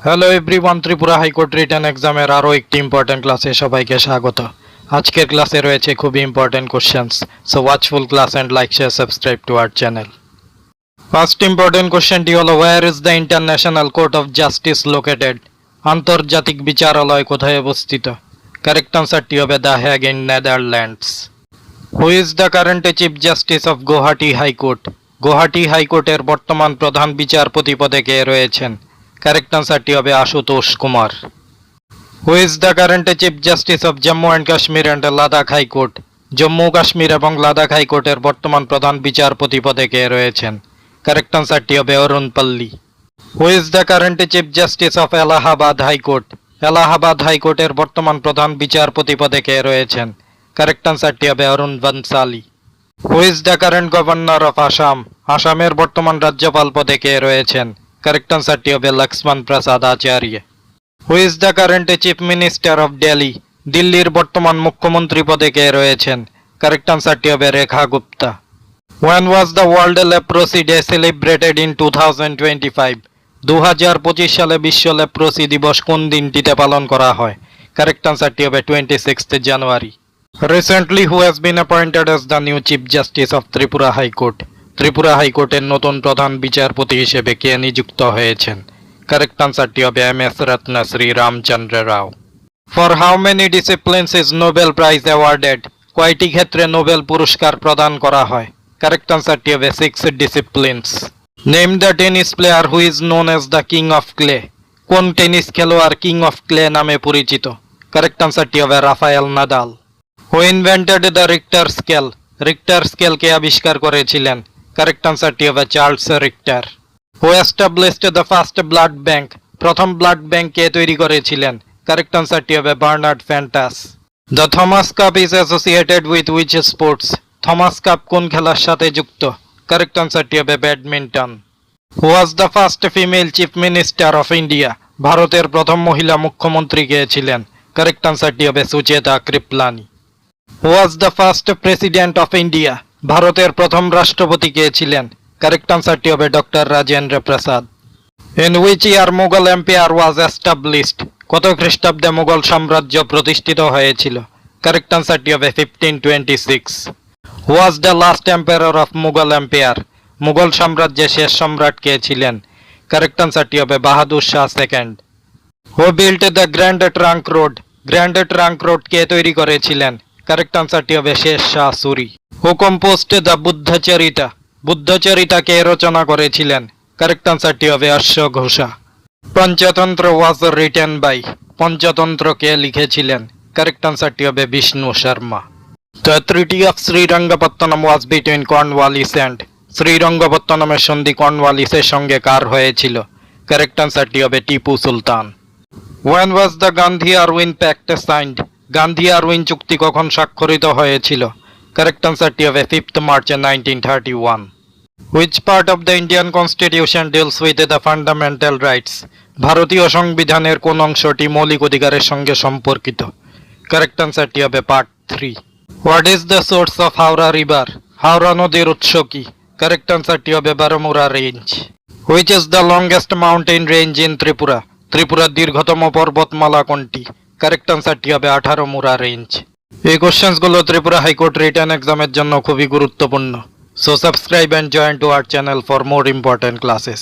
Hello everyone, Tripura high court written এক্সামের আরও একটি ইম্পর্টেন্ট ক্লাসে সবাইকে স্বাগত। আজকের ক্লাসে রয়েছে খুবই important questions, so watch full class and like share subscribe to our channel. First important কোশ্চেনটি হলো, where is the International Court of Justice located? আন্তর্জাতিক বিচারালয় কোথায় অবস্থিত? কারেক্ট আনসারটি হবে the Hague in Netherlands. Who is the current chief justice of Guwahati high court? Guwahati হাইকোর্টের বর্তমান প্রধান বিচারপতি পদে কে রয়েছেন? কারেক্ট আনসারটি হবে আশুতোষ কুমার। হু is the current chief justice of Jammu and Kashmir and Ladakh high court? Jammu Kashmir এবং লাদাখ হাইকোর্টের বর্তমান প্রধান বিচারপতি পদে কে রয়েছেন? কারেক্ট আনসারটি হবে অরুণ পল্লী। হু is the current chief justice of Allahabad high court? Allahabad হাইকোর্টের বর্তমান প্রধান বিচারপতি পদে কে রয়েছেন? কারেক্ট আনসারটি হবে Arun Bansali. Who is the current governor of Assam? আসামের বর্তমান রাজ্যপাল পদে কে রয়েছেন? কারেক্ট আনসারটি হবে Lakshman Prasad Acharya. Who is the current chief minister of Delhi? দিল্লির বর্তমান মুখ্যমন্ত্রী পদে কে রয়েছেন? কারেক্ট আনসারটি হবে রেখা Gupta. When was the World Leprosy Day celebrated in 2025? 2025 সালে বিশ্ব লেপ্রোসি দিবস কোন দিনটিতে পালন করা হয়? কারেক্ট আনসারটি হবে 26 জানুয়ারি। Recently, who has been appointed as the new Chief Justice of Tripura High Court? Tripura হাইকোর্টের নতুন প্রধান বিচারপতি হিসেবে কে নিযুক্ত হয়েছেন? কারেক্ট আনসারটি হবে M S. Ratnashree Ramchandra Rao. For how many disciplines is Nobel prize awarded? কয়টি ক্ষেত্রে নোবেল পুরস্কার প্রদান করা হয়? কারেক্ট আনসারটি হবে 6 disciplines. Name the tennis player who is known as the king of clay? কোন টেনিস খেলোয়াড় কিং অফ ক্লে নামে পরিচিত? কারেক্ট আনসারটি হবে Rafael Nadal. Who invented the Richter scale? Richter স্কেলকে আবিষ্কার করেছিলেন? কারেক্ট আনসারটি হবে Charles Richter. Who established the first blood bank? প্রথম ব্লাড ব্যাংক কে তৈরি করেছিলেন? কারেক্ট আনসারটি হবে Bernard Fantus. The Thomas Cup is associated with which sports? Thomas cup কোন খেলার সাথে যুক্ত? কারেক্ট আনসারটি হবে badminton. Who was the first female chief minister of India? ভারতের প্রথম মহিলা মুখ্যমন্ত্রী কে ছিলেন? কারেক্ট আনসারটি হবে Sucheta Kripalani. Who was the first president of India? ভারতের প্রথম রাষ্ট্রপতি কে ছিলেন? কারেক্ট আনসারটি হবে doctor Rajendra Prasad. In which year Mughal empire was established? কত খ্রিস্টাব্দে মুঘল সাম্রাজ্য প্রতিষ্ঠিত হয়েছিল? কারেক্ট আনসারটি হবে 1526। Who was the last empire of Mughal empire? Mughal সাম্রাজ্যের শেষ সম্রাট কে ছিলেন? কারেক্ট আনসারটি হবে Bahadur Shah second. Who built the Grand Trunk Road? Grand Trunk Road কে তৈরি করেছিলেন? কারেক্ট আনসারটি হবে Sher Shah Suri. Who composed the Buddhacharita? Buddhacharita কে রচনা করেছিলেন? কারেক্ট আনসারটি হবে অশ্ব ঘোষা। Panchatantra was written by? Panchatantra কে লিখেছিলেন? কারেক্ট আনসারটি হবে Vishnu Sharma. The treaty of Srirangapatnam was between Cornwallis and? শ্রীরঙ্গপত্তনমের সন্ধি কর্নওয়ালিসের সঙ্গে কার হয়েছিল? কারেক্ট আনসারটি হবে Tipu Sultan. When was the Gandhi Irwin pact signed? Gandhi Irwin চুক্তি কখন স্বাক্ষরিত হয়েছিল? কারেক্ট আনসারটি হবে 5 March 1931। Which part of the Indian constitution deals with the fundamental rights? ভারতীয় সংবিধানের কোন অংশটি মৌলিক অধিকারের সঙ্গে সম্পর্কিত? কারেক্ট আনসারটি হবে part 3। What is the source of Howrah river? Howrah নদীর উৎস কি? কারেক্ট আনসারটি হবে Baramura range. Which is the longest mountain range in Tripura? ত্রিপুরার দীর্ঘতম পর্বতমালা কোনটি? কারেক্ট আনসারটি হবে 18 মুরা রেঞ্জ। এই কোশ্চেন্সগুলো ত্রিপুরা হাইকোর্ট রিটেন এক্সামের জন্য খুবই গুরুত্বপূর্ণ। So subscribe and join two our channel for more important classes.